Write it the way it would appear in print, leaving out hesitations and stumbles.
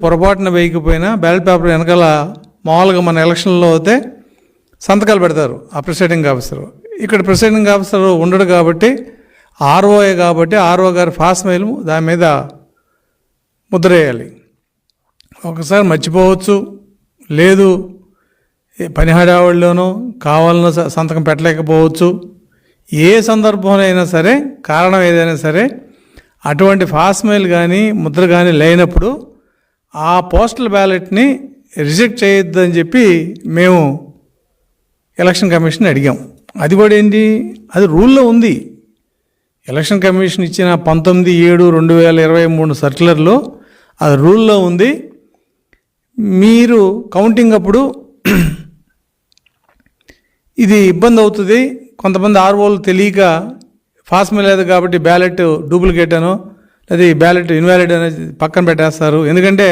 పొరపాటున వేయకపోయినా ballot paper వెనకాల మామూలుగా మన ఎలక్షన్లో అయితే సంతకాలు పెడతారు ఆ ప్రిసైడింగ్ ఆఫీసర్. ఇక్కడ ప్రిసైడింగ్ ఆఫీసర్ ఉండడు కాబట్టి ఆర్ఓఏ కాబట్టి ఆర్ఓ గారి ఫాస్ట్ మెయిల్ దాని మీద ముద్ర వేయాలి. ఒకసారి మర్చిపోవచ్చు, లేదు పని హడావుడిలోనూ కావాలనో సంతకం పెట్టలేకపోవచ్చు. ఏ సందర్భంలో అయినా సరే, కారణం ఏదైనా సరే, అటువంటి ఫాస్ట్ మెయిల్ కానీ ముద్ర కానీ లేనప్పుడు ఆ పోస్టల్ బ్యాలెట్ని రిజెక్ట్ చేయొద్దని చెప్పి మేము ఎలక్షన్ కమిషన్ అడిగాం. అది కూడా ఏంటి, అది రూల్లో ఉంది. ఎలక్షన్ కమిషన్ ఇచ్చిన 19/7/2023 సర్క్యులర్లో అది రూల్లో ఉంది. మీరు కౌంటింగ్ అప్పుడు ఇది ఇబ్బంది అవుతుంది, కొంతమంది ఆర్ఓలు తెలియక ఫాస్ట్ మెయిల్ లేదు కాబట్టి బ్యాలెట్ డూప్లికేట్ అనో లేదా ఈ బ్యాలెట్ ఇన్వాలిడ్ అనేది పక్కన పెట్టేస్తారు. ఎందుకంటే